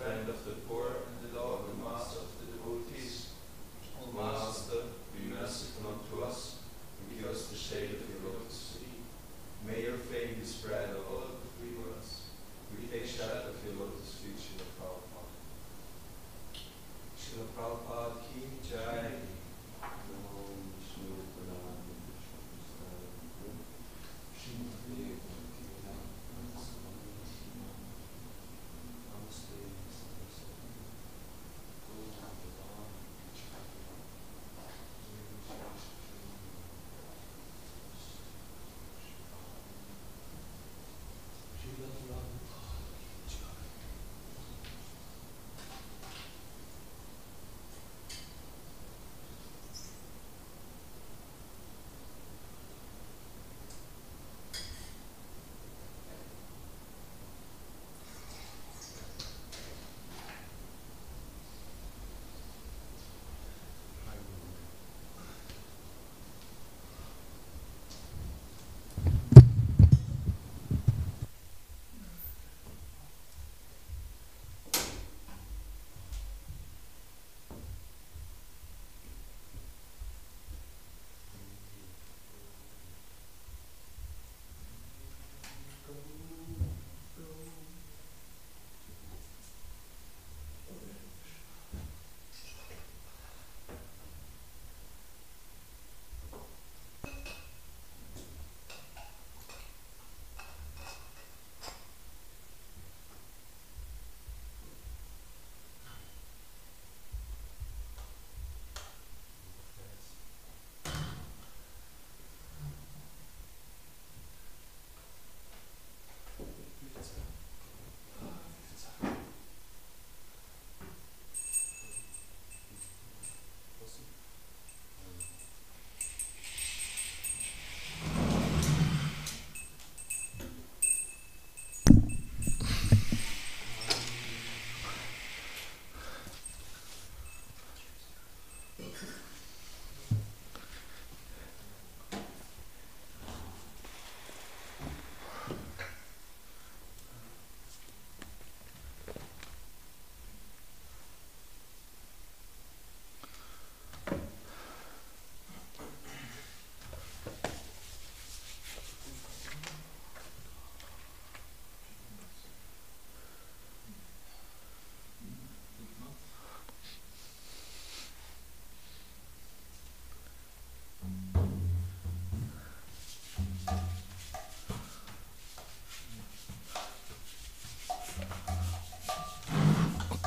friend of the poor, and the Lord and Master of the devotees. O Master, be merciful unto us, and give us the shade of your lotus feet. May your fame be spread over all the three worlds. We take shelter of your lotus feet, Srila Prabhupada. Srila Prabhupada ki jai.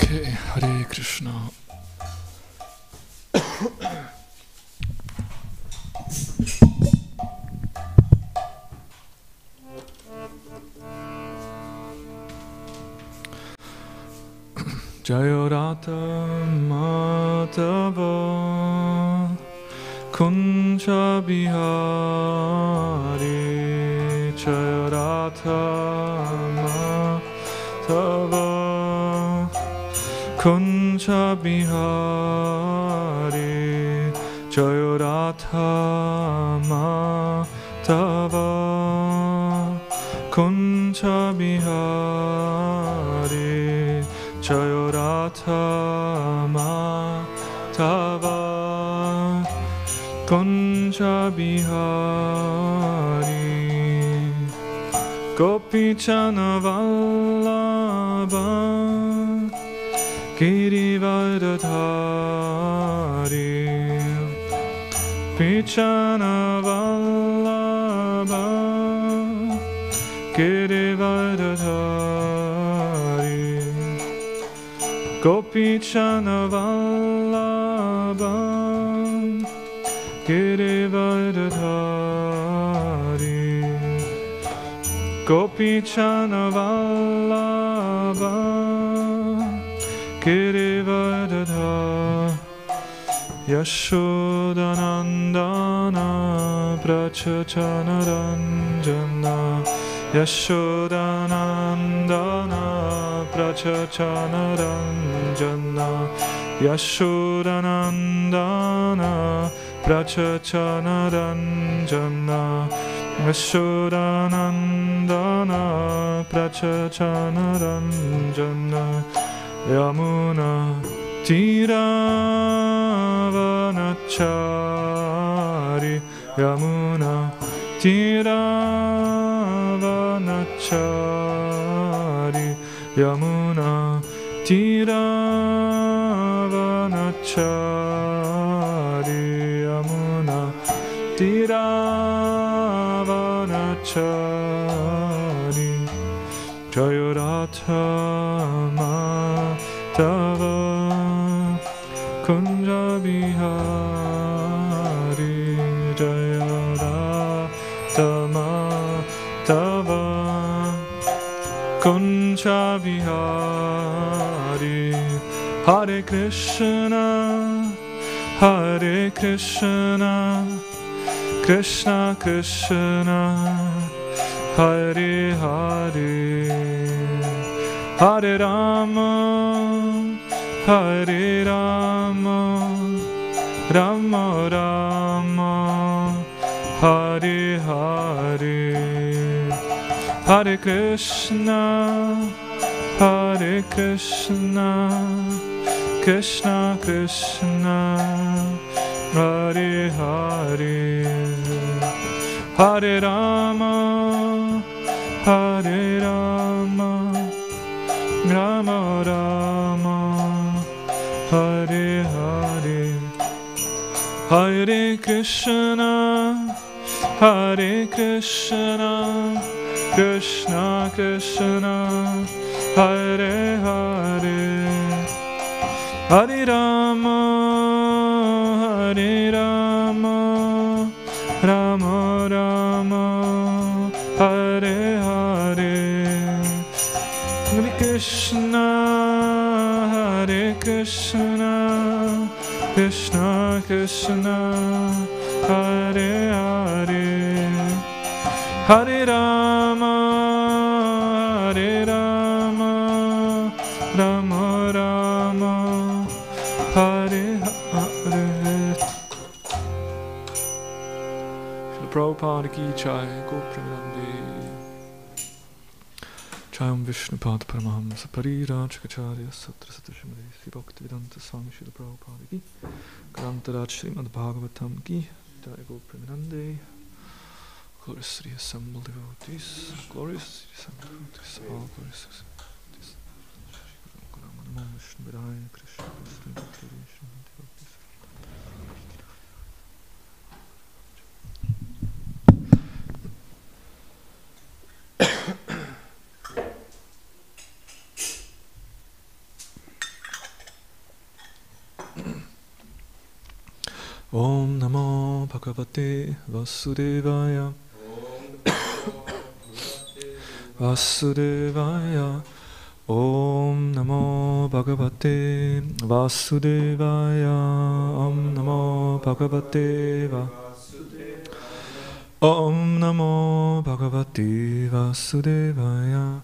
Okay, Hare Krishna. Jayorata Madhava Kunja Bihari Jayorata Madhava Kunja Bihari Jayorata Madhava Kunja Bihari Jayorata Madhava Kunja Bihari Gopichana Vallabha Girivardhari Pichana Vallabha Girivardhari Gopichana Vallabha Girivardhari Gopichana Vallabha Girivardhari Yashodanandana Prachachana Ranjana Yashodanandana Prachachana Ranjana Yashodanandana Prachachana Ranjana Yashodanandana Prachachana Ranjana Yamuna Tiravanachari Yamuna Tiravanachari Yamuna Tiravanachari Yamuna Tiravanachari Jayaratha Madhava Kunja Bihari Jayaratha Madhava Kunja Bihari Hare Krishna Krishna Krishna Hare Hare Hare Rama Rama Rama Hare Hare Hare Krishna Krishna Krishna Hare Hare Hare Rama Rama Rama Hare Hare Hare Krishna Krishna Krishna Hare Hare Hare Rama Rama Rama Hare Hare Hare Krishna Krishna Krishna Hare Hare Hare Rama Rama Rama Hare Hare. Srila Prabhupada ki jai, Go Premanande. Jai Vishnupada Paramahamsa Parirajkacharya Satra Satrashamade Sri Bhaktivedanta Swami Srila Prabhupada ki Grantaraj Srimad Bhagavatam ki Jai Go Premanande. Gloriously assembled devotees, gloriously assembled devotees, all gloriously assembled devotees. Namo Vishnu Vidaya Krishna Prema Bhakti devotees. Om Namo Bhagavate Vasudevaya Vasudevaya Om Namo Bhagavate Vasudevaya Om Namo Bhagavate Om Namo Bhagavate Vasudevaya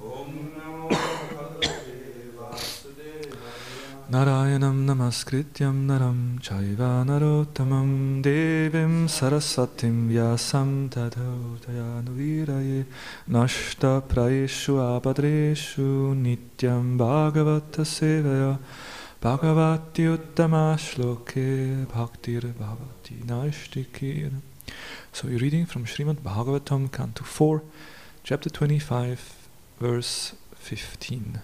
Narayanam Namaskrityam Naram Chaiva Narottamam Devim Saraswatim Vyasam Tato Dayanuviraye Nashta Praeshu Abhadreshu Nityam Bhagavata Sevaya Bhagavati Uttama Shloke Bhaktir Bhavati Naishtikir. So we're reading from Srimad Bhagavatam, Canto 4, Chapter 25, Verse 15.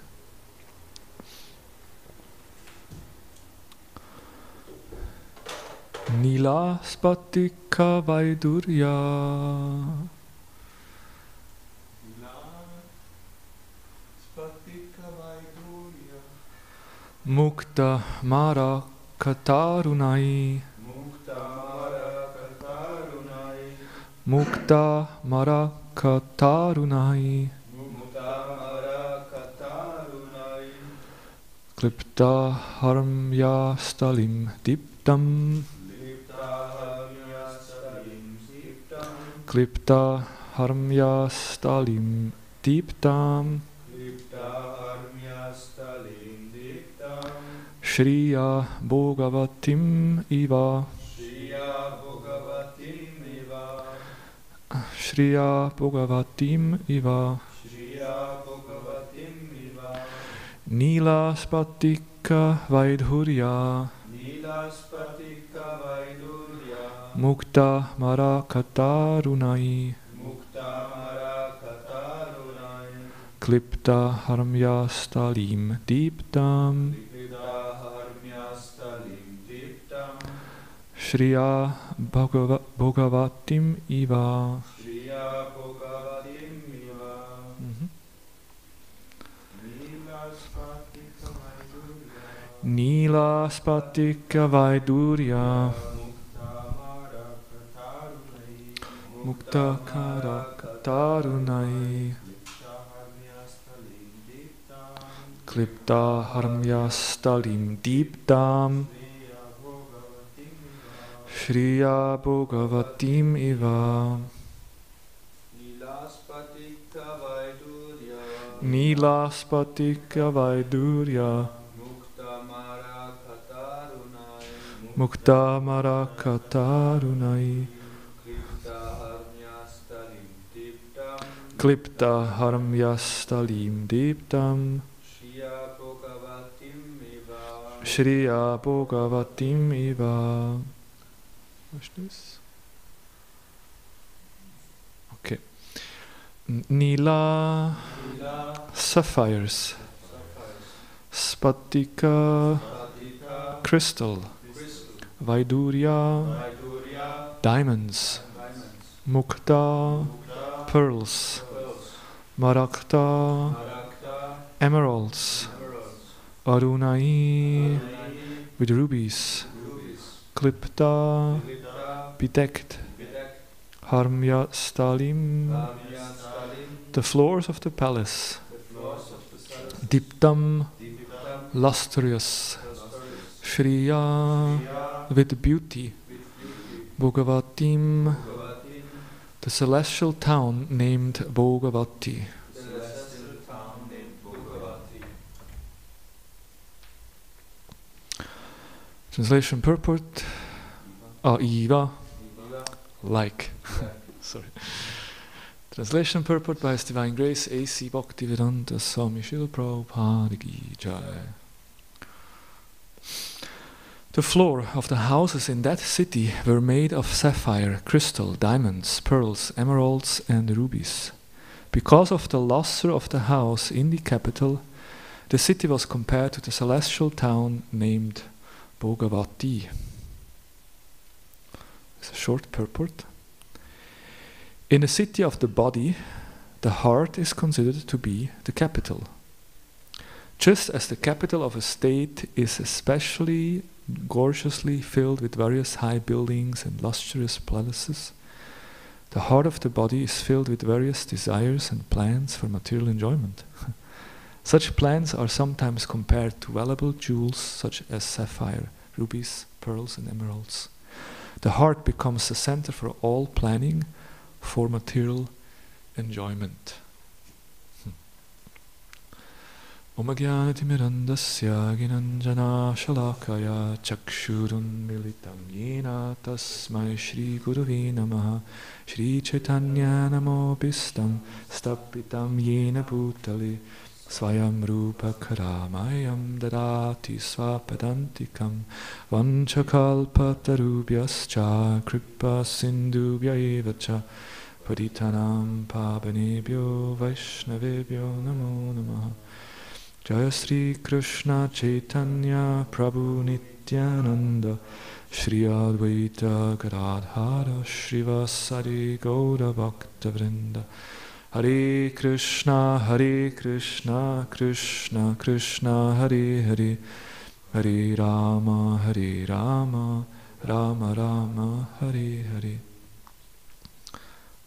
Nila Spatika Vaidurya Mukta Mara Katarunai Mukta Mara Katarunai Klipta Harmya Stalim Diptam Klipta Harmya Stalim Diptam Shriya Bhogavatim Iva Shriya Bhogavatim Iva Nila Spatika Vaidhurya Nila Spatika Vaidurya Mukta Marakatarunai Mukta Marakatarunai Klipta Harmyastalim Deeptam Lipida Harmyastalim Diptam Shriya Bhagavatim Iva. Shriya Bhagavatim Iva Nila Spatika Vaidurya Nila Spatika Vaidurya Mukta Karakatarunai Klipta Harmyastalim Deeptam Shriya Bhagavatim Iva. Nila Spatika Vaidurya Nila Spatika Vaidurya Mukta Marakatarunai Klipta Harmyastalim Deeptam Shriya Bhagavatim Iva. What's this? Okay. Nila sapphires. Spatika crystal. Vaidurya diamonds. Mukta pearls. Marakta emeralds. Arunai with rubies. Klipta bedecked. Harmya Stalim the floors of the palace. Diptam lustrous. Shriya with beauty. Bhagavatim the celestial town named Bhagavati. Translation purport. Iva. Like. Sorry. Translation purport by His Divine Grace A.C. Bhaktivedanta Swami Srila Prabhupada Ki Jai. The floor of the houses in that city were made of sapphire, crystal, diamonds, pearls, emeralds, and rubies. Because of the luster of the house in the capital, the city was compared to the celestial town named Bhagavati. It's a short purport. In the city of the body, the heart is considered to be the capital. Just as the capital of a state is especially gorgeously filled with various high buildings and lustrous palaces, the heart of the body is filled with various desires and plans for material enjoyment. Such plans are sometimes compared to valuable jewels such as sapphire, rubies, pearls, and emeralds. The heart becomes the center for all planning for material enjoyment. Om Jnanatimirandasya Ginanjana Shalakaya Chakshurun Militam Yena Tasmai Shri Guruve Namaha Shri Chaitanya Namo Bistam Stapitam Yena Bhutale Swayam Rupa Karamayam Dadati Swapadantikam Vanchakalpatarubhyascha Kripa Sindhubhyaevacha Paditanam Pavanebhyo Vaishnavebhyo Namo Namaha Jaya Sri Krishna Chaitanya Prabhu Nityananda Shri Advaita Gadadhara Srivasadi Gauda Bhakta Vrinda Hare Krishna Krishna Krishna Hare Hare Hare Rama Rama Rama Hare Hare.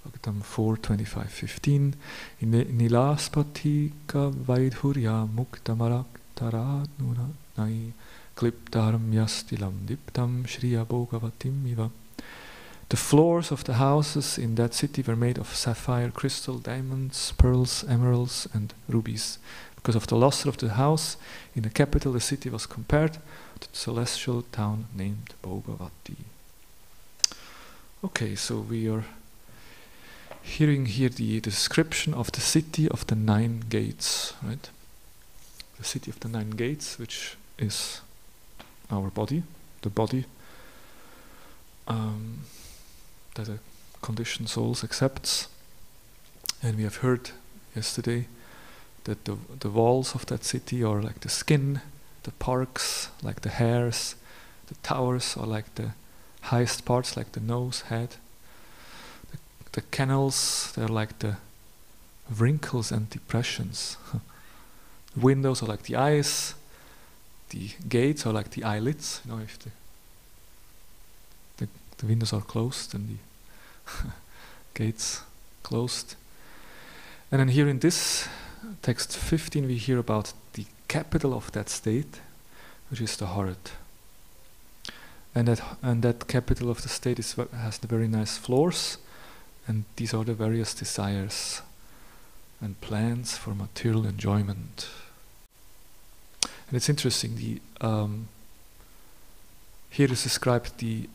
Bhagavatam 4.25.15 Nilaspatika Vaidhurya Muktamaraktaranunai Kliptaram Yastilam Diptam Shriya Bhagavatim Iva. The floors of the houses in that city were made of sapphire, crystal, diamonds, pearls, emeralds, and rubies. Because of the luster of the house in the capital, the city was compared to the celestial town named Bhagavati. Okay, so we are hearing here the description of the city of the 9 gates, right? the city of the 9 gates, which is our body, the body that a conditioned souls accepts. And we have heard yesterday that the walls of that city are like the skin, the parks like the hairs, the towers are like the highest parts, like the nose, head. The canals, they're like the wrinkles and depressions. The windows are like the eyes, the gates are like the eyelids. You know, if the windows are closed and the gates closed. And then here in this text 15 we hear about the capital of that state, which is the heart. And that capital of the state has the very nice floors, and these are the various desires and plans for material enjoyment. And it's interesting, here is described the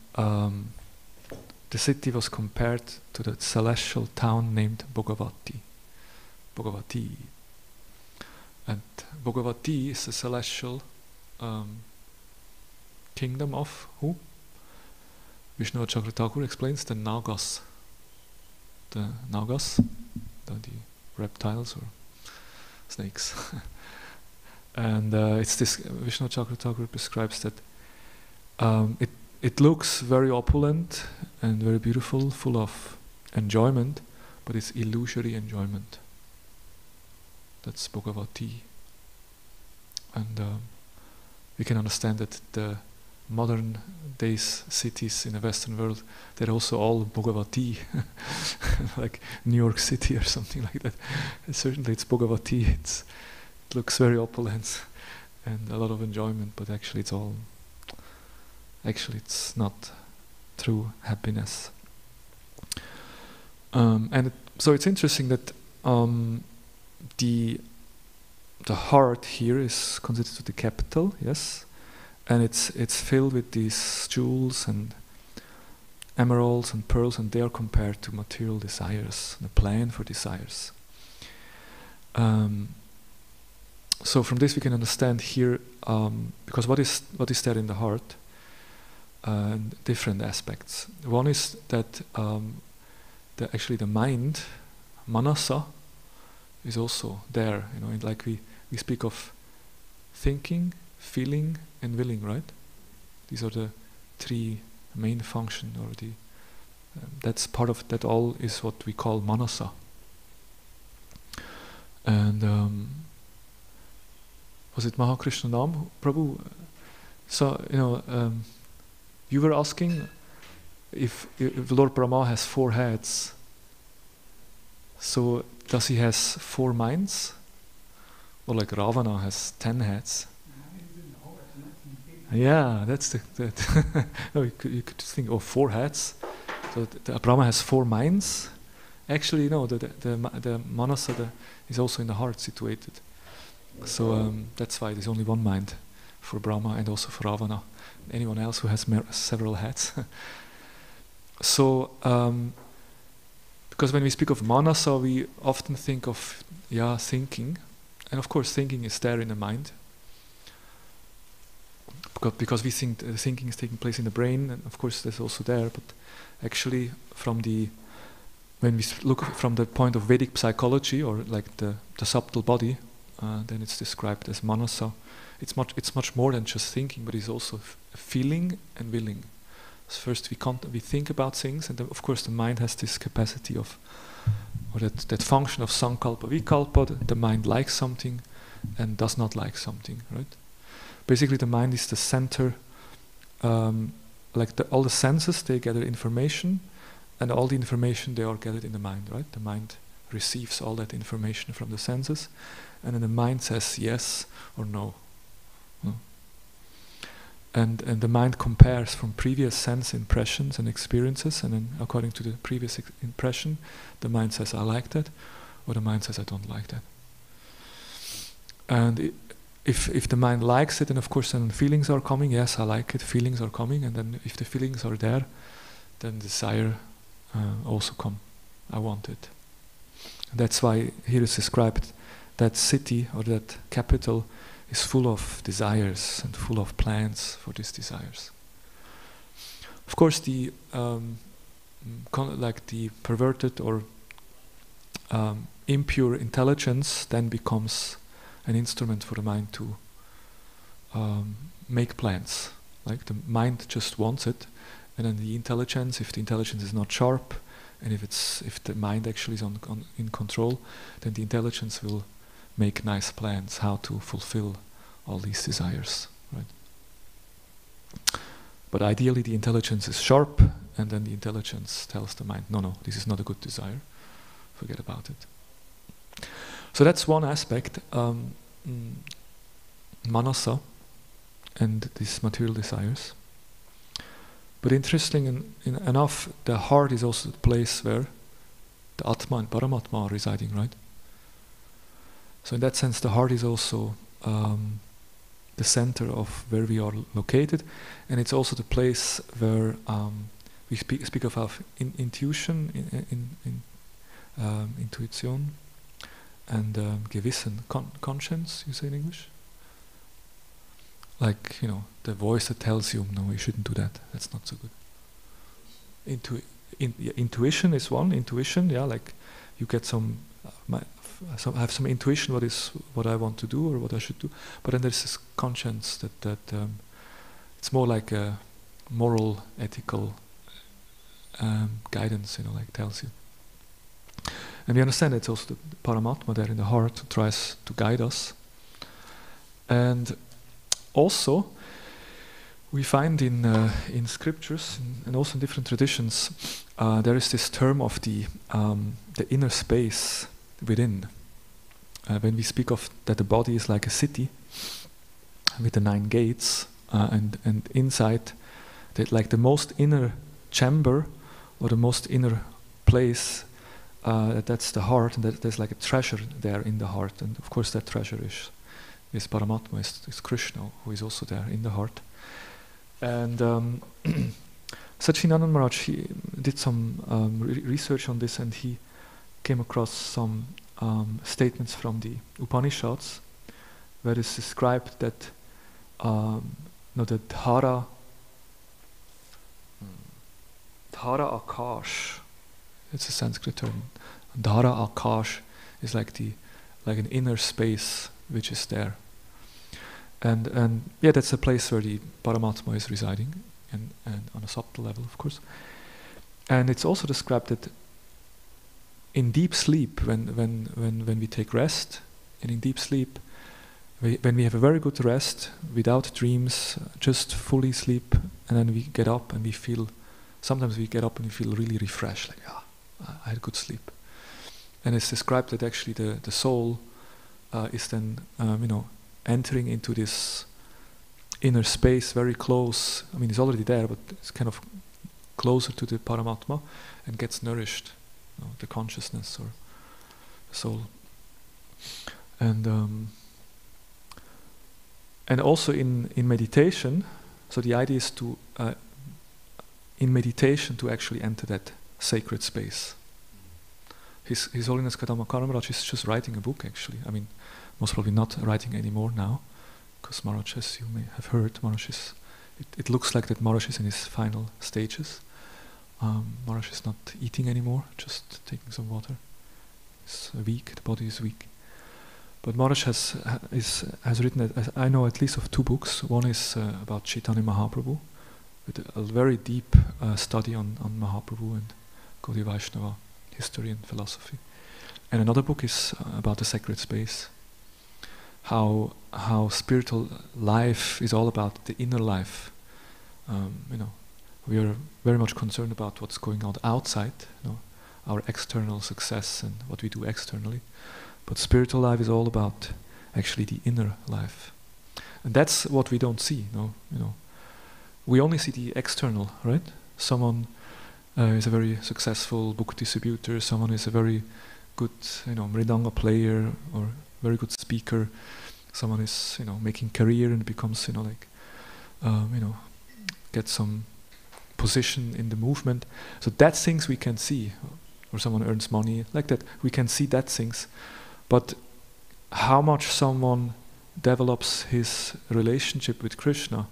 city was compared to the celestial town named Bhagavati. And Bhagavati is the celestial kingdom of who? Vishnu Chakratakura explains the Nagas. The Nagas, the reptiles or snakes. And it's this Vishnu Chakratakura describes that it looks very opulent and very beautiful, full of enjoyment, but it's illusory enjoyment. That's Bhagavati. And we can understand that the modern days cities in the Western world, they're also all Bhagavati, like New York City or something like that. And certainly it's Bhagavati, it looks very opulent and a lot of enjoyment, but actually it's not true happiness. So it's interesting that the heart here is considered the capital, yes, and it's filled with these jewels and emeralds and pearls, and they are compared to material desires, the plan for desires. So from this we can understand here, because what is there in the heart? Different aspects. One is that actually the mind, manasa, is also there. You know, and like we speak of thinking, feeling, and willing, right? These are the 3 main functions, or that's part of that. All is what we call manasa. And was it Mahakrishna Nam Prabhu? So you were asking if Lord Brahma has 4 heads. So does he has 4 minds? Or like Ravana has 10 heads? Yeah, that's the no, you could think, 4 heads. So Brahma has 4 minds. Actually, no, the manasa is also in the heart situated. So that's why there's only 1 mind for Brahma and also for Ravana. Anyone else who has several heads. So, because when we speak of manasa, we often think of thinking, and of course thinking is there in the mind, because we think thinking is taking place in the brain, and of course that's also there. But actually, when we look from the point of Vedic psychology, or like the subtle body, then it's described as manasa. It's much more than just thinking, but it's also feeling and willing. So first we think about things, and then of course the mind has this capacity of, or that function of sankalpa vikalpa. The mind likes something and does not like something, right? Basically the mind is the center, like all the senses, they gather information, and all the information, they are gathered in the mind, right? The mind receives all that information from the senses, and then the mind says yes or no. And the mind compares from previous sense impressions and experiences, and then according to the previous impression, the mind says I like that, or the mind says I don't like that. And if the mind likes it, then of course then feelings are coming. Yes, I like it. Feelings are coming, and then if the feelings are there, then desire also come. I want it. And that's why here is described that city or that capital is full of desires and full of plans for these desires. Of course, the like the perverted or impure intelligence then becomes an instrument for the mind to make plans. Like the mind just wants it, and then the intelligence, if the intelligence is not sharp, and if the mind actually is in control, then the intelligence will make nice plans how to fulfill all these desires, right? But ideally the intelligence is sharp, and then the intelligence tells the mind, no, this is not a good desire, forget about it. So that's one aspect, manasa, and these material desires. But interesting enough, the heart is also the place where the Atma and Paramatma are residing, right? So in that sense, the heart is also the center of where we are located, and it's also the place where we speak of intuition, intuition, and Gewissen, conscience, you say in English? Like, the voice that tells you, no, you shouldn't do that, that's not so good. Intuition is one, like you get have some intuition what I want to do or what I should do, but then there's this conscience that it's more like a moral, ethical guidance, like tells you. And we understand it's also the Paramatma there in the heart who tries to guide us. And also, we find in scriptures and also in different traditions, there is this term of the inner space within. When we speak of that the body is like a city with the 9 gates, and inside, like the most inner chamber or the most inner place, that's the heart, and there's like a treasure there in the heart, and of course that treasure is Paramatma, is Krishna, who is also there in the heart. And Satchidananda Maharaj, he did some research on this, and he came across some statements from the Upanishads, where it's described that the Dhara Akash, it's a Sanskrit term. Dhara Akash is like an inner space which is there. And that's a place where the Paramatma is residing, and on a subtle level, of course. And it's also described that in deep sleep, when we take rest, and in deep sleep, when we have a very good rest, without dreams, just fully sleep, and then we get up and we feel, sometimes we get up and we feel really refreshed, like, I had good sleep. And it's described that actually the soul is then, entering into this inner space very close. I mean, it's already there, but it's kind of closer to the Paramatma and gets nourished, the consciousness or the soul. And also in meditation, so the idea is to, in meditation, to actually enter that sacred space. His Holiness Kadamba Maharaj is just writing a book, actually. I mean, most probably not writing anymore now, because Maharaj, as you may have heard, Maharaj is, it looks like that Maharaj is in his final stages. Maharaj is not eating anymore, just taking some water. He's weak, the body is weak. But Maharaj has written, I know at least of 2 books. One is about Chaitanya Mahaprabhu, with a very deep study on Mahaprabhu and Gaudiya Vaishnava history and philosophy. And another book is about the sacred space. How spiritual life is all about the inner life. We are very much concerned about what's going on outside, our external success and what we do externally. But spiritual life is all about actually the inner life. And that's what we don't see, We only see the external, right? Someone is a very successful book distributor, someone is a very good, mridanga player or very good speaker, someone is, making career and becomes, get some position in the movement. So that's things we can see, or someone earns money, like that. We can see that things. But how much someone develops his relationship with Krishna,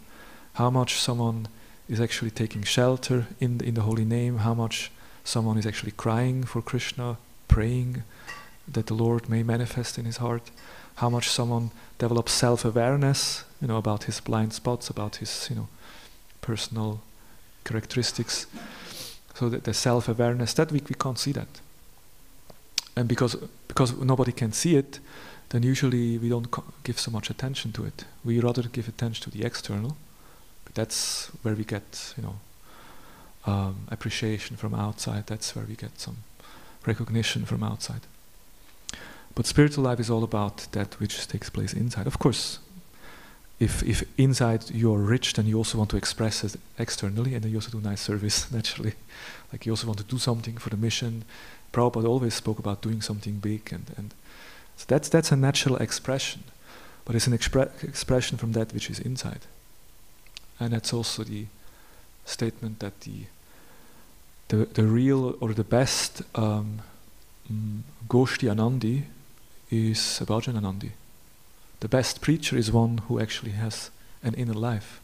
how much someone is actually taking shelter in the holy name, how much someone is actually crying for Krishna, praying that the Lord may manifest in his heart, how much someone develops self-awareness, about his blind spots, about his, personal characteristics. So that the self-awareness, that we can't see that. And because nobody can see it, then usually we don't give so much attention to it. We rather give attention to the external. But that's where we get, appreciation from outside. That's where we get some recognition from outside. But spiritual life is all about that which takes place inside. Of course, if inside you're rich, then you also want to express it externally, and then you also do nice service, naturally. Like you also want to do something for the mission. Prabhupada always spoke about doing something big, and so that's a natural expression. But it's an expression from that which is inside. And that's also the statement that the real or the best Goshti Anandi is Bhajan Anandi. The best preacher is one who actually has an inner life.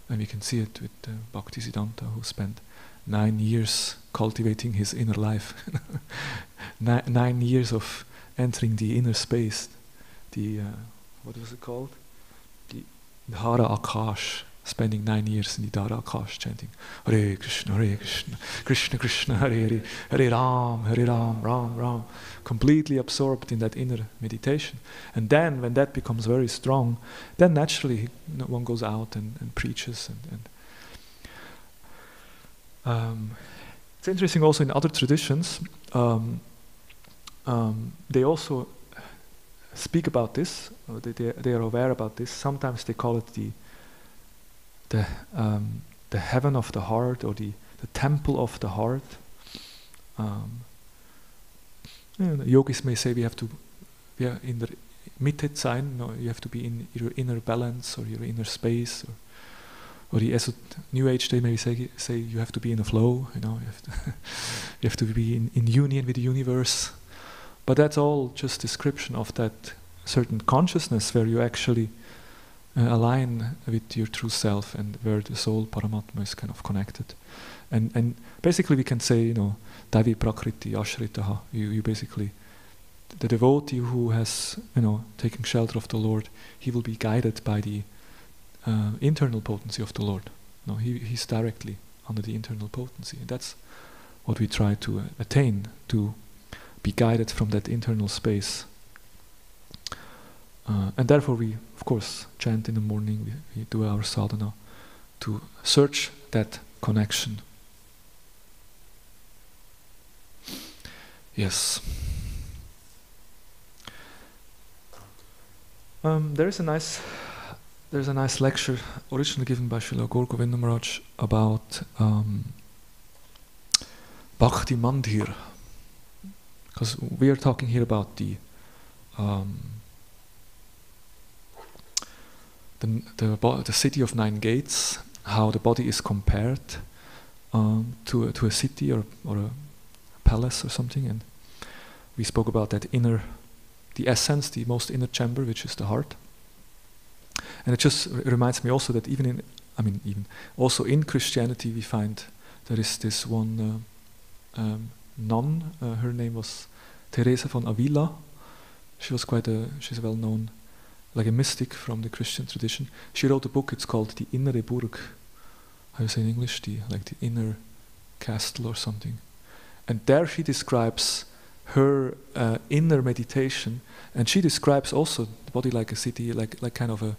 And we can see it with Bhaktisiddhanta, who spent 9 years cultivating his inner life. 9 years of entering the inner space. What was it called? The Dhara Akash. Spending 9 years in the Dhara Akash, chanting Hare Krishna, Krishna Krishna, Hare Hare, Hare Ram, Ram Ram. Completely absorbed in that inner meditation. And then, when that becomes very strong, then naturally one goes out and preaches. It's interesting also in other traditions, they also speak about this, they are aware about this. Sometimes they call it the heaven of the heart, or the temple of the heart. Yogis may say we have to, in the Mitte sein, you have to be in your inner balance or your inner space, or the New Age they may say you have to be in a flow, you have to be in union with the universe. But that's all just description of that certain consciousness where you actually align with your true self, and where the soul Paramatma is kind of connected. And basically we can say, Davi Prakriti Ashritaha. You basically, the devotee who has, taken shelter of the Lord, he will be guided by the internal potency of the Lord. He's directly under the internal potency. And that's what we try to attain, to be guided from that internal space. And therefore we, of course, chant in the morning, we do our sadhana to search that connection. Yes. There's a nice lecture originally given by Srila Gaur Govinda Maharaj about Bhakti Mandir, because we are talking here about the city of 9 gates, how the body is compared to a city or a palace or something, and we spoke about that the essence, the most inner chamber, which is the heart. And it just reminds me also that even also in Christianity we find there is this one nun, her name was Teresa von Avila. She's a well-known, like a mystic from the Christian tradition. She wrote a book, it's called The Innere Burg. How do you say in English? The inner castle or something. And there she describes her inner meditation, and she describes also the body like a city, like kind of a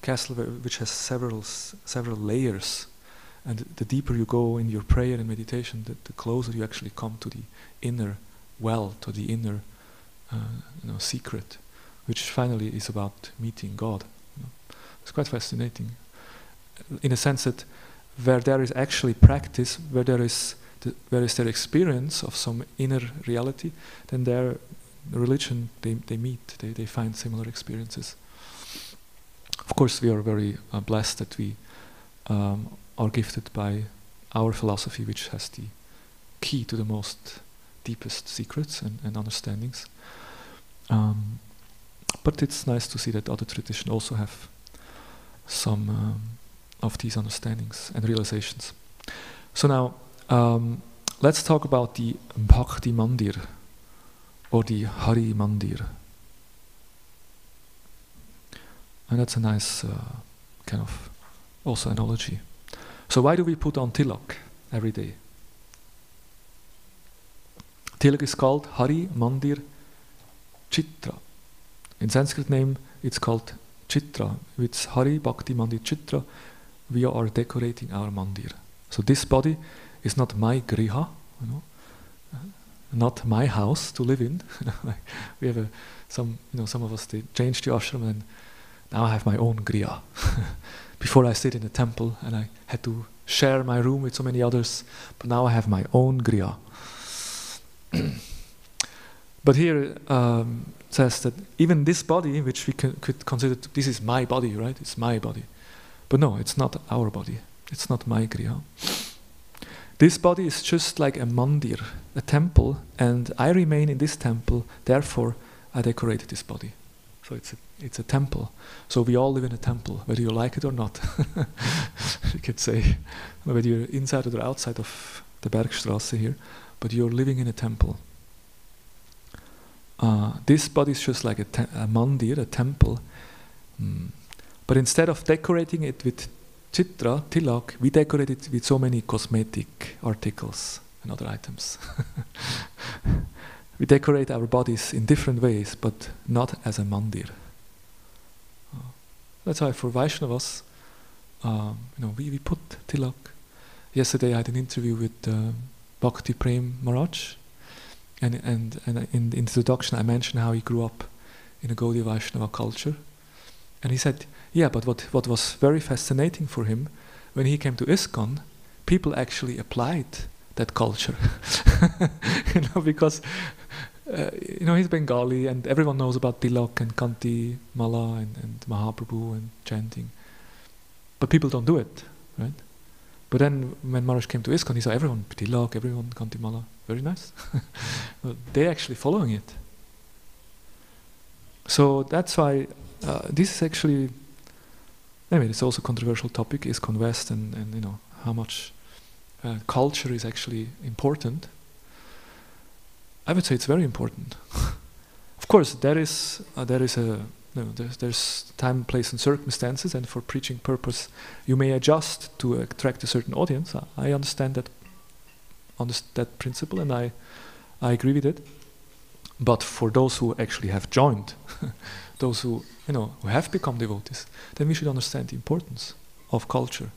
castle which has several layers. And the deeper you go in your prayer and meditation, the closer you actually come to the inner well, to the inner secret, which finally is about meeting God. It's quite fascinating, in a sense that where there is actually practice, where there is their experience of some inner reality, then their religion, they meet, they find similar experiences. Of course, we are very blessed that we are gifted by our philosophy, which has the key to the most deepest secrets and understandings. But it's nice to see that other traditions also have some of these understandings and realizations. So now, let's talk about the Bhakti Mandir, or the Hari Mandir. And that's a nice kind of also analogy. So why do we put on tilak every day? Tilak is called Hari Mandir Chitra. In Sanskrit name, it's called Chitra. It's Hari Bhakti Mandir Chitra. We are decorating our mandir. So this body is not my griha, not my house to live in. We have some of us, they changed the ashram, and now I have my own griha. Before I stayed in a temple and I had to share my room with so many others, but now I have my own griha. But here says that even this body, which we could consider, this is my body, right? It's my body. But no, it's not our body. It's not my griha. This body is just like a mandir, a temple, and I remain in this temple, therefore I decorated this body. So it's a temple. So we all live in a temple, whether you like it or not. You could say, whether you're inside or outside of the Bergstrasse here, but you're living in a temple. This body is just like a mandir, a temple. But instead of decorating it with chitra, tilak, we decorate it with so many cosmetic articles and other items. We decorate our bodies in different ways, but not as a mandir. That's why for Vaishnavas, we put tilak. Yesterday I had an interview with Bhakti Prem Maharaj, and in the introduction I mentioned how he grew up in a Gaudiya Vaishnava culture. And he said, yeah, but what was very fascinating for him, when he came to ISKCON, people actually applied that culture. Because he's Bengali and everyone knows about Tilak and Kanti Mala and Mahaprabhu and chanting. But people don't do it, right? But then when Maharaj came to ISKCON, he saw everyone Tilak, everyone Kanti Mala. Very nice. They're actually following it. So that's why this is actually, anyway, it's also a controversial topic, ISKCON West, and how much culture is actually important. I would say it's very important. Of course, there's time, place, and circumstances, and for preaching purpose, you may adjust to attract a certain audience. I understand that principle, and I agree with it. But for those who actually have joined, those who have become devotees, then we should understand the importance of culture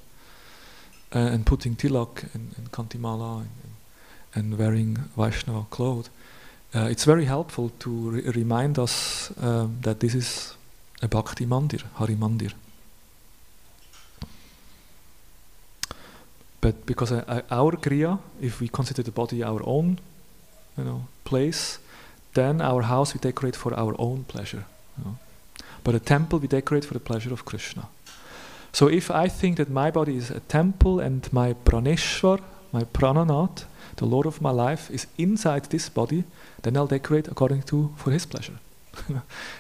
and putting tilak and kantimala and wearing Vaishnava clothes. It's very helpful to remind us that this is a Bhakti Mandir, Hari Mandir. But because our kriya, if we consider the body our own, place, then our house we decorate for our own pleasure. But a temple we decorate for the pleasure of Krishna. So if I think that my body is a temple and my Praneshwar, my Prananath, the Lord of my life, is inside this body, then I'll decorate according to for His pleasure.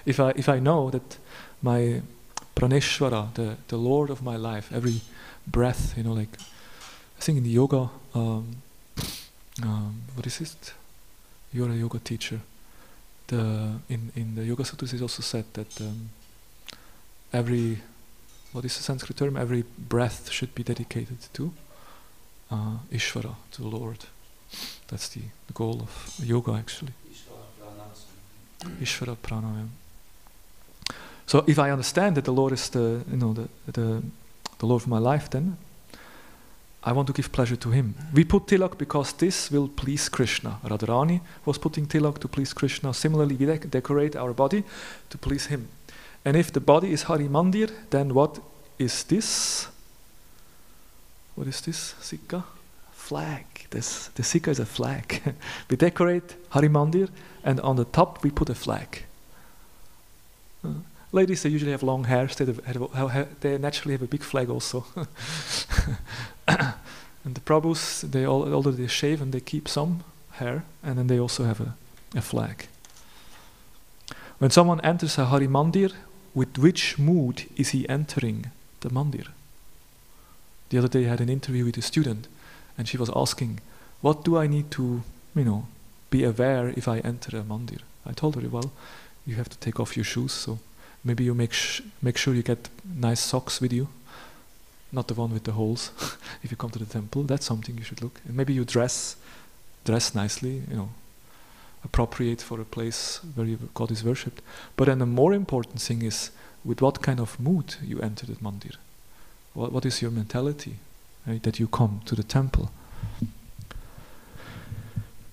If I know that my Praneshwara, the Lord of my life, every breath, like I think in the yoga, what is it? You're a yoga teacher. In the Yoga Sutras is also said that every, what is the Sanskrit term? Every breath should be dedicated to Ishvara, to the Lord. That's the goal of yoga, actually. Ishvara Prana. So if I understand that the Lord is the Lord of my life, then I want to give pleasure to Him. We put tilak because this will please Krishna. Radharani was putting tilak to please Krishna. Similarly, we decorate our body to please Him. And if the body is Hari Mandir, then what is this? What is this? Sikka? Flag. The Sikka is a flag. We decorate Hari Mandir, and on the top we put a flag. Ladies, they usually have long hair, they naturally have a big flag also. And the Prabhus, although they shave and they keep some hair, and then they also have a flag. When someone enters a Hari Mandir, with which mood is he entering the Mandir? The other day I had an interview with a student, and she was asking, what do I need to, be aware if I enter a Mandir? I told her, well, you have to take off your shoes, so maybe you make sure you get nice socks with you, not the one with the holes. If you come to the temple, that's something you should look. And maybe you dress nicely, appropriate for a place where God is worshipped. But then the more important thing is with what kind of mood you enter the Mandir. What is your mentality, right, that you come to the temple?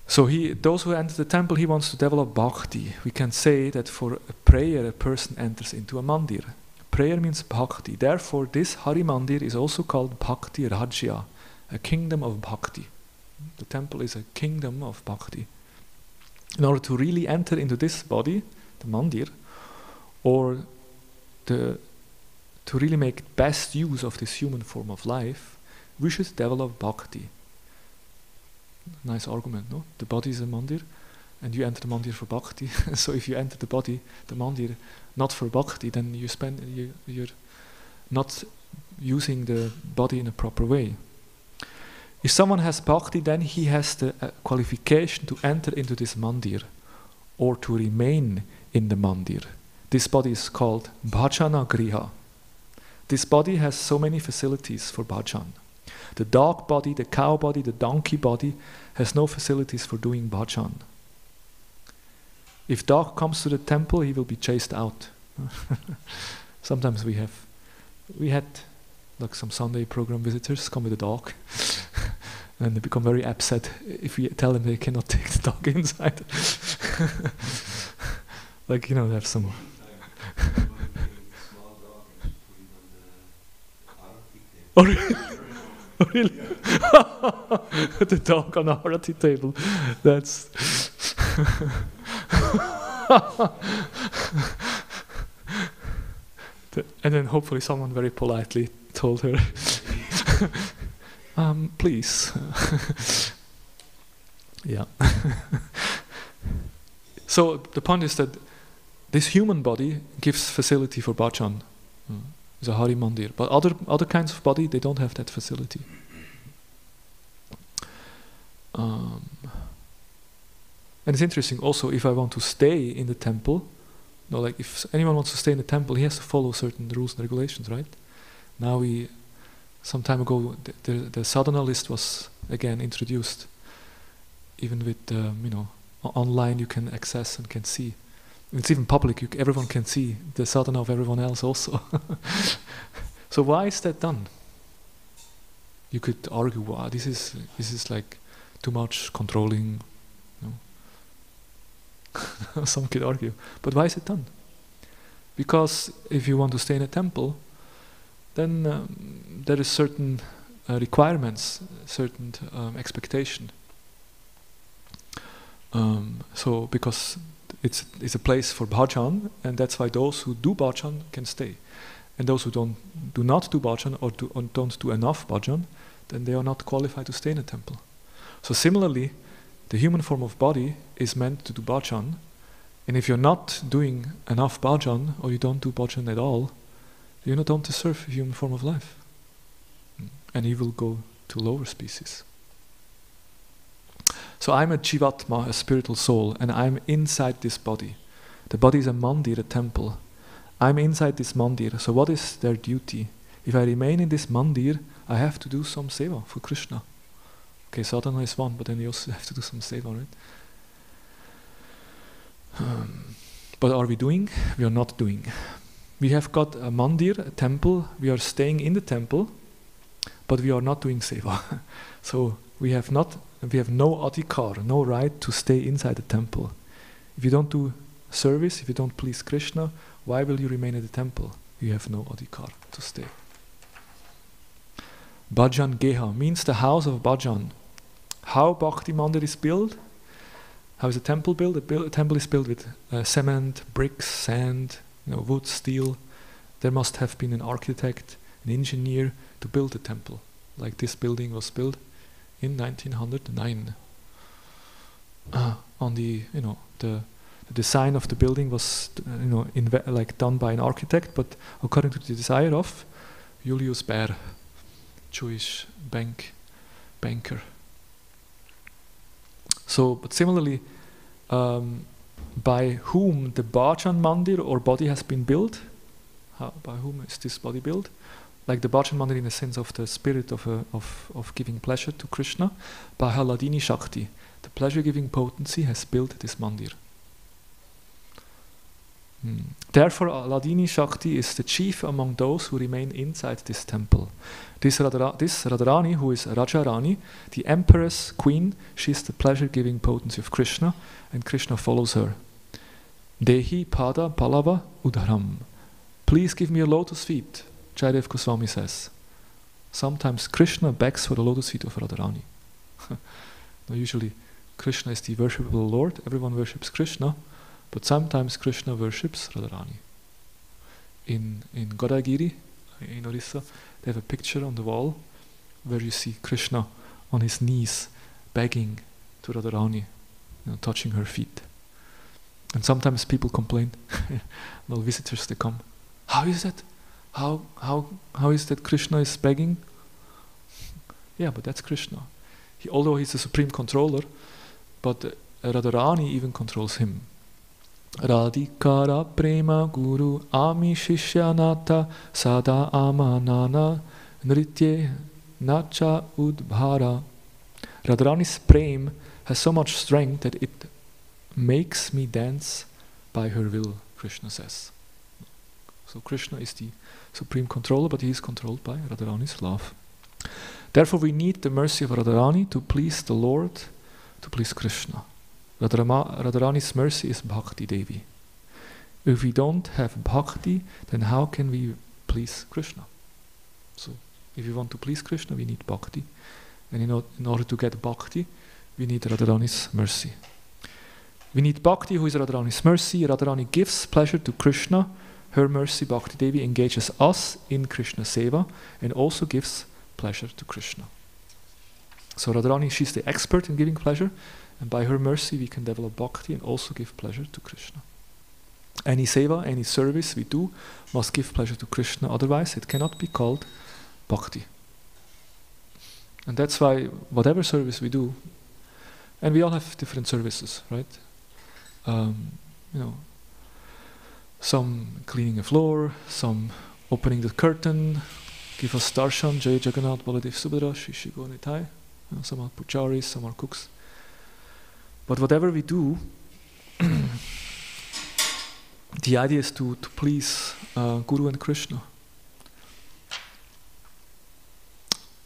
So those who enter the temple, he wants to develop bhakti. We can say that for a prayer, a person enters into a mandir. Prayer means bhakti. Therefore, this Hari Mandir is also called Bhakti Rajya, a kingdom of bhakti. The temple is a kingdom of bhakti. In order to really enter into this body, the mandir, or to really make best use of this human form of life, we should develop bhakti. Nice argument, no? The body is a mandir, and you enter the mandir for bhakti. So if you enter the body, the mandir, not for bhakti, then you're not using the body in a proper way. If someone has bhakti, then he has the qualification to enter into this mandir, or to remain in the mandir. This body is called bhajana griha. This body has so many facilities for bhajan. The dog body, the cow body, the donkey body has no facilities for doing bhajan. If dog comes to the temple, he will be chased out. Sometimes we had like some Sunday program visitors come with a dog, and they become very upset if we tell them they cannot take the dog inside. Like, they have some. Oh, really? Oh, really? The dog on the Arati table. That's. And then hopefully someone very politely told her, please. Yeah. So the point is that this human body gives facility for bhajan. It's a Hari Mandir. But other kinds of body, they don't have that facility. And it's interesting also, if I want to stay in the temple, like if anyone wants to stay in the temple, he has to follow certain rules and regulations, right? Now some time ago, the sadhana list was again introduced. Even with, online you can access and can see. It's even public, everyone can see the sadhana of everyone else also. So why is that done? You could argue, wow, this is like too much controlling. Some could argue. But why is it done? Because if you want to stay in a temple, then there is certain requirements, certain expectation. So because it's a place for bhajan, and that's why those who do bhajan can stay, and those who do not do bhajan or don't do enough bhajan, then they are not qualified to stay in a temple. So similarly, the human form of body is meant to do bhajan, and if you're not doing enough bhajan, or you don't do bhajan at all, you don't deserve a human form of life, and you will go to lower species. So I'm a jivatma, a spiritual soul, and I'm inside this body. The body is a mandir, a temple. I'm inside this mandir. So what is their duty? If I remain in this mandir, I have to do some seva for Krishna. Okay, sadhana is one, but then you also have to do some seva, right? But are we doing? We are not doing. We have got a mandir, a temple. We are staying in the temple, but we are not doing seva. So we have no adhikar, no right to stay inside the temple. If you don't do service, if you don't please Krishna, why will you remain in the temple? You have no adhikar to stay. Bhajan Geha means the house of Bhajan. How Bhakti Mandir is built? How is a temple built? A temple is built with cement, bricks, sand, wood, steel. There must have been an architect, an engineer to build a temple. Like this building was built in 1909. On the The design of the building was, like done by an architect, but according to the desire of Julius Baer, Jewish banker. So, but similarly, by whom the Bhajan Mandir or body has been built? By whom is this body built? Like the Bhajan Mandir in the sense of the spirit of giving pleasure to Krishna. By Haladini Shakti, the pleasure-giving potency has built this mandir. Therefore, Haladini Shakti is the chief among those who remain inside this temple. This Radharani, who is Rajarani, the empress queen, she is the pleasure-giving potency of Krishna, and Krishna follows her. Dehi pada palava udharam. Please give me a lotus feet, Jaidev Goswami says. Sometimes Krishna begs for the lotus feet of Radharani. Usually Krishna is the worshipable Lord, everyone worships Krishna, but sometimes Krishna worships Radharani. In Godagiri, in Orissa, they have a picture on the wall where you see Krishna on his knees begging to Radharani, touching her feet. And sometimes people complain, well, visitors, they come, how is that? How is that Krishna is begging? Yeah, but that's Krishna. Although he's the supreme controller, but Radharani even controls him. Radhikara prema guru ami shishyanata sada amanana nritye nacha udbhara. Radharani's prema has so much strength that it makes me dance by her will, Krishna says. So Krishna is the supreme controller, but he is controlled by Radharani's love. Therefore we need the mercy of Radharani to please the Lord, to please Krishna. Radharani's mercy is Bhakti Devi. If we don't have Bhakti, then how can we please Krishna? So if we want to please Krishna, we need Bhakti. And in order to get Bhakti, we need Radharani's mercy. We need Bhakti, who is Radharani's mercy. Radharani gives pleasure to Krishna. Her mercy, Bhakti Devi, engages us in Krishna Seva and also gives pleasure to Krishna. So Radharani, she's the expert in giving pleasure, and by her mercy we can develop bhakti and also give pleasure to Krishna. Any seva, any service we do must give pleasure to Krishna, otherwise it cannot be called bhakti. And that's why whatever service we do, and we all have different services, right? Some cleaning a floor, some opening the curtain, give us darshan, Jai Jagannath, Baladev Subhadra, Shri Gaur Nitai. Some are pujaris, some are cooks. But whatever we do, the idea is to please Guru and Krishna.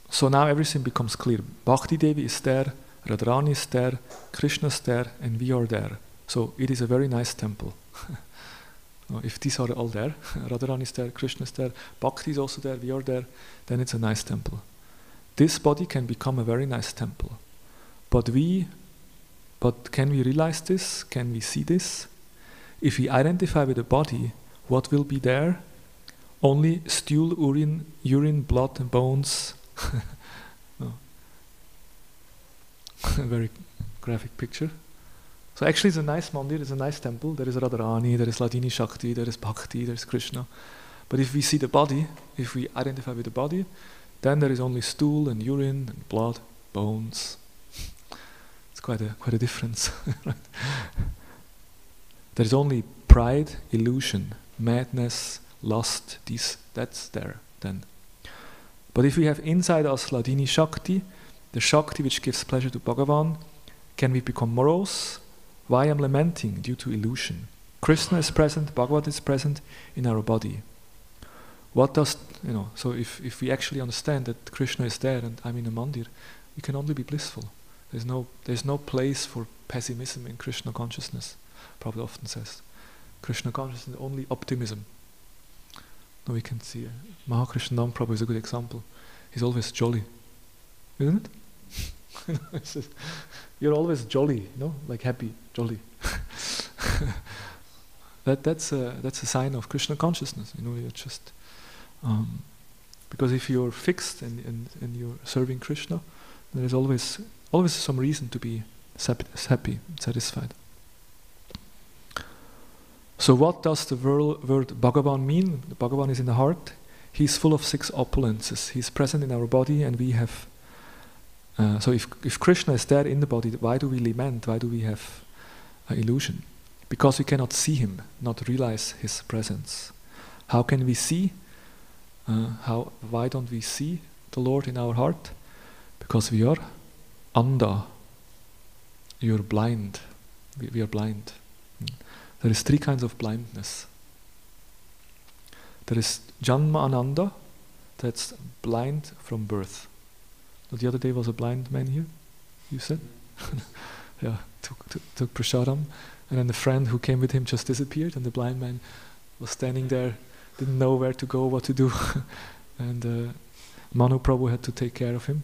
So now everything becomes clear. Bhakti Devi is there, Radharani is there, Krishna is there, and we are there. So it is a very nice temple. If these are all there, Radharani is there, Krishna is there, Bhakti is also there, we are there, then it's a nice temple. This body can become a very nice temple. But can we realize this? Can we see this? If we identify with the body, what will be there? Only stool, urine, blood, and bones. A very graphic picture. So actually it's a nice mandir, it's a nice temple. There is Radharani, there is Ladini Shakti, there is Bhakti, there is Krishna. But if we see the body, if we identify with the body, then there is only stool and urine and blood, bones. It's quite a difference. Right? There is only pride, illusion, madness, lust, that's there then. But if we have inside us Ladini Shakti, the Shakti which gives pleasure to Bhagavan, can we become morose? Why I'm lamenting? Due to illusion. Krishna is present, Bhagavan is present in our body. What does, so if we actually understand that Krishna is there and I'm in a mandir, we can only be blissful. There's no place for pessimism in Krishna consciousness. Prabhupada often says, Krishna consciousness is only optimism. Now we can see, Mahakrishna Dam Prabhu is a good example. He's always jolly, isn't it? You're always jolly, like happy, jolly. That's a sign of Krishna consciousness. You're just because if you're fixed and you're serving Krishna, there is always some reason to be happy, satisfied. So what does the word Bhagavan mean? The Bhagavan is in the heart. He's full of 6 opulences. He's present in our body, and we have... so if Krishna is there in the body, why do we lament? Why do we have illusion? Because we cannot see him, not realize his presence. How can we see? Why don't we see the Lord in our heart? Because we are andha. You're blind. We are blind. There is 3 kinds of blindness. There is Janma Ananda, that's blind from birth. The other day was a blind man here, you said? Yeah, took prasadam, and then the friend who came with him just disappeared, and the blind man was standing there, didn't know where to go, what to do, and Manu Prabhu had to take care of him.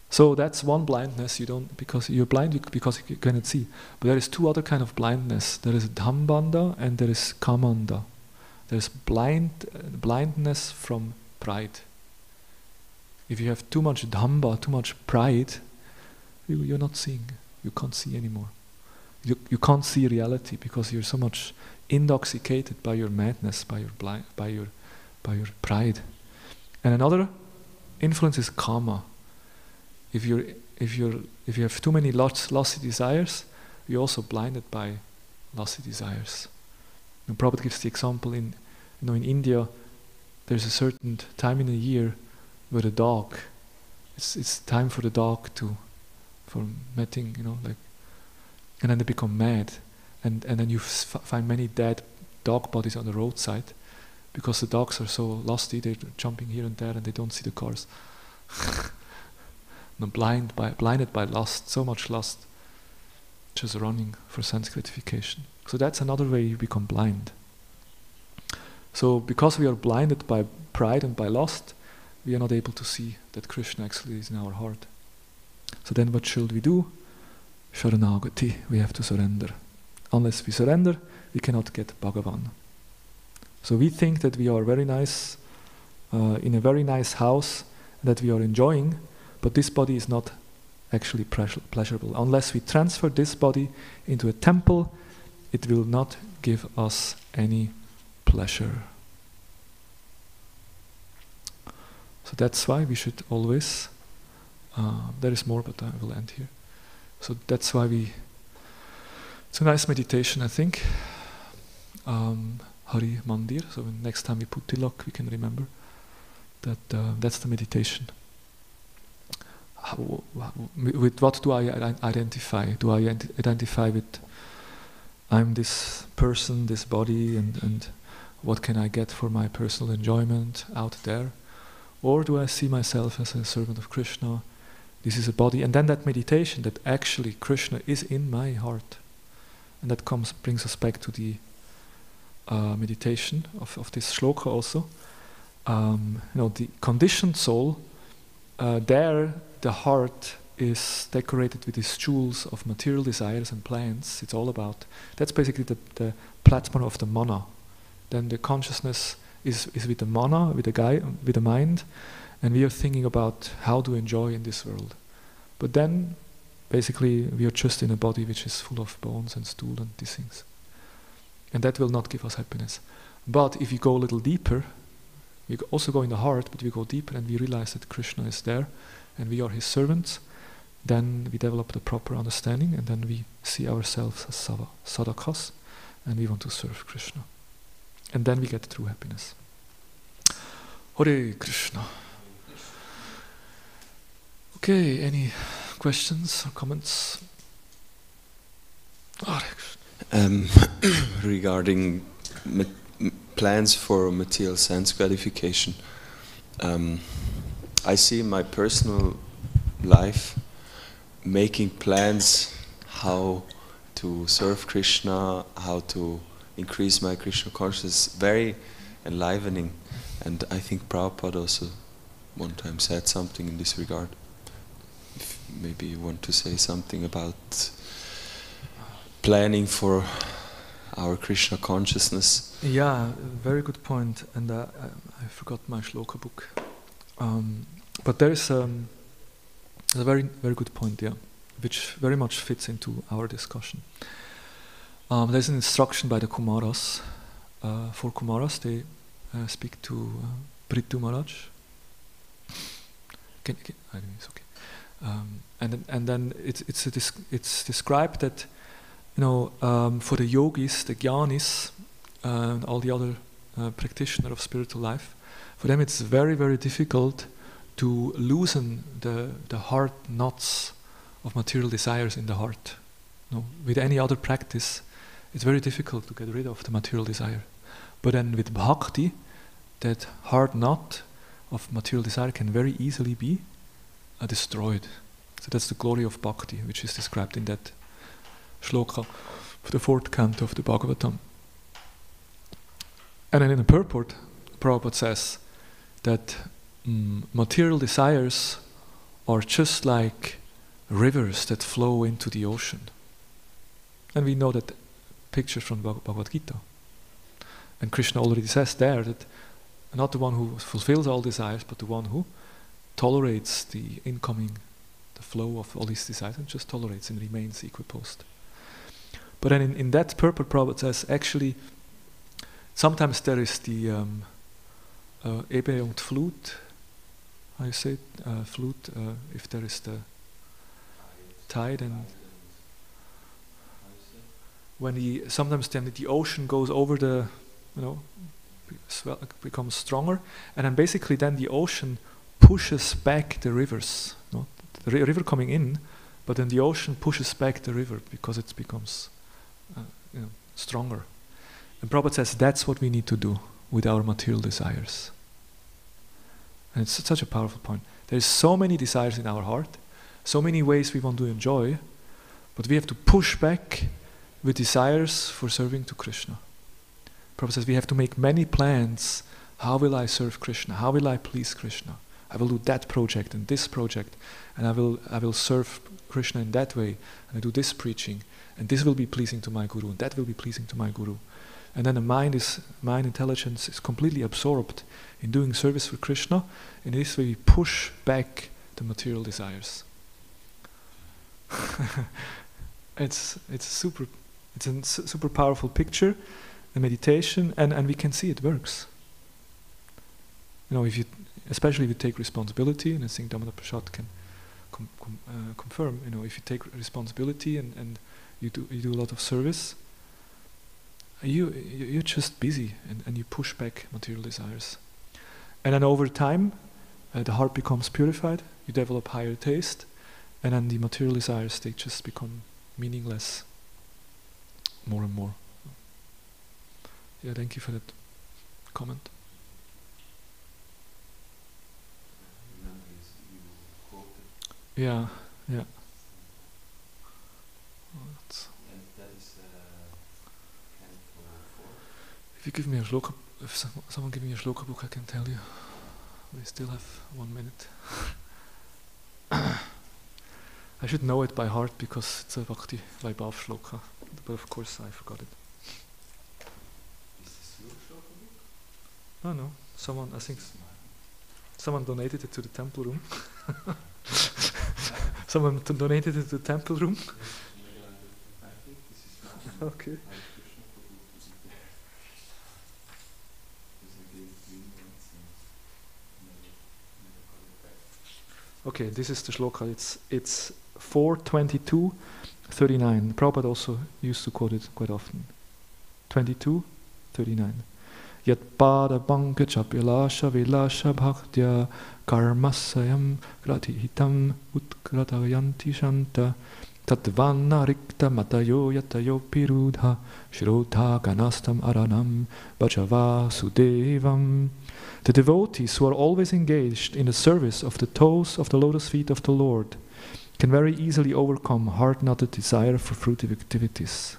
So that's one blindness, because you're blind because you cannot see. But there is 2 other kind of blindness. There is dhambanda and there is kamanda. There is blindness from pride. If you have too much dhamba, too much pride, you're not seeing. You can't see anymore. You can't see reality because you're so much intoxicated by your madness, by your pride. And another influence is karma. If you have too many lusty desires, you're also blinded by lusty desires. And Prabhupada gives the example in India, there's a certain time in a year where the dog, it's time for the dog for mating, and then they become mad, and then you find many dead dog bodies on the roadside because the dogs are so lusty, they're jumping here and there and they don't see the cars. Blinded by lust, so much lust, just running for sense gratification. So that's another way you become blind. So because we are blinded by pride and by lust, we are not able to see that Krishna actually is in our heart. So then what should we do? Sharanagati, we have to surrender. Unless we surrender, we cannot get Bhagavan. So we think that we are very nice, in a very nice house, that we are enjoying, but this body is not actually pleasurable. Unless we transfer this body into a temple, it will not give us any pleasure. So that's why we should always, there is more, but I will end here. So that's why it's a nice meditation, I think. Hari Mandir, so when next time we put tilak, we can remember that that's the meditation. With what do I identify? Do I identify with I'm this person, this body, and what can I get for my personal enjoyment out there? Or do I see myself as a servant of Krishna? This is a body, and then that meditation that actually Krishna is in my heart, and that brings us back to the meditation of this shloka also. The conditioned soul, there the heart is decorated with these jewels of material desires and plans. It's all about, that's basically the platform of the mana. Then the consciousness is with the mana, with the mind, and we are thinking about how to enjoy in this world. But then, basically, we are just in a body which is full of bones and stool and these things. And that will not give us happiness. But if you go a little deeper, we also go in the heart, but we go deeper and we realize that Krishna is there and we are his servants, then we develop the proper understanding and then we see ourselves as sadhakas and we want to serve Krishna. And then we get true happiness. Hare Krishna. Okay, any questions or comments? Hare Krishna. Regarding plans for material sense gratification, I see in my personal life making plans how to serve Krishna, how to increase my Krishna consciousness, very enlivening. And I think Prabhupada also one time said something in this regard. If maybe you want to say something about planning for our Krishna consciousness. Yeah, very good point. And I forgot my shloka book. But there is a very, very good point, yeah, which very much fits into our discussion. There's an instruction by the Kumaras. For Kumaras, they speak to Prithu Maharaj. I mean, it's okay. And then it's described that, you know, for the yogis, the jnanis, and all the other practitioners of spiritual life, for them it's very, very difficult to loosen the hard knots of material desires in the heart. No, with any other practice, it's very difficult to get rid of the material desire. But then with bhakti, that hard knot of material desire can very easily be destroyed. So that's the glory of bhakti, which is described in that shloka of the 4th canto of the Bhagavatam. And then in the purport, Prabhupada says that material desires are just like rivers that flow into the ocean. And we know that picture from Bhagavad Gita. And Krishna already says there that not the one who fulfills all desires, but the one who tolerates the flow of all these desires, and just tolerates and remains equiposed. But then in that purport, Prabhupada says, actually, sometimes there is the Ebbe und Flut, how you say it? Flut, if there is the tide, and when sometimes then the ocean goes over the, you know, becomes stronger, and then basically then the ocean pushes back the rivers. No? The river coming in, but then the ocean pushes back the river because it becomes stronger. And Prabhupada says that's what we need to do with our material desires. And it's such a powerful point. There's so many desires in our heart, so many ways we want to enjoy, but we have to push back with desires for serving to Krishna. Prabhupada says we have to make many plans. How will I serve Krishna? How will I please Krishna? I will do that project and this project, and I will serve Krishna in that way, and I do this preaching, and this will be pleasing to my guru, and that will be pleasing to my guru. And then the mind intelligence is completely absorbed in doing service for Krishna, and in this way we push back the material desires. It's a super powerful picture, a meditation, and we can see it works. You know, especially if you take responsibility, and I think Damodar Prasad can confirm. You know, if you take responsibility and you do a lot of service, you're just busy and you push back material desires, and then over time, the heart becomes purified. You develop higher taste, and then the material desires, they just become meaningless more and more. Yeah, thank you for that comment. Yeah. And that is if you give me a shloka, if someone give me a shloka book, I can tell you. We still have 1 minute. I should know it by heart because it's a Bhakti Vaibhav shloka, but of course I forgot it. Is this your shloka book? Oh no, I think someone donated it to the temple room. Someone donated it to the temple room. I think this is mine. Okay. Okay, this is the shloka. It's 4:22:39. Prabhupada also used to quote it quite often. 22:39. Yat pada pankaja vilasha vilasha bhaktya karmasayam gratihitam utkratayanti shanta tatvanna rikta matayo yatayo pirudha shrodha ganastam aranam bhajava sudevam. The devotees who are always engaged in the service of the toes of the lotus feet of the Lord can very easily overcome hard-knotted desire for fruitive activities.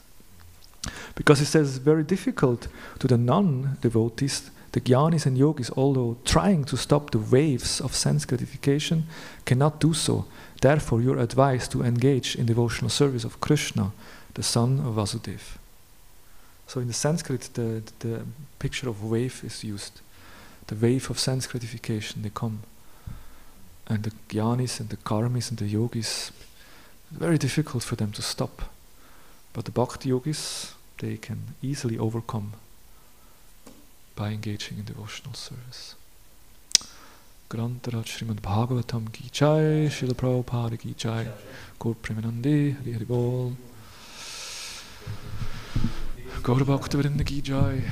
Because he says it's very difficult to the non-devotees, the jnanis and yogis, although trying to stop the waves of sense gratification, cannot do so. Therefore, you're advised to engage in devotional service of Krishna, the son of Vasudeva. So in the Sanskrit, the picture of wave is used. The wave of sense gratification, they come. And the jnanis and the karmis and the yogis, it's very difficult for them to stop. But the bhakti yogis, they can easily overcome by engaging in devotional service. Grantarat Srimad Bhagavatam ki jai, Srila Prabhupada ki jai, Gaur Premanande, Hari Hari Bol, Gaur Bhakta Vrinda ki jai.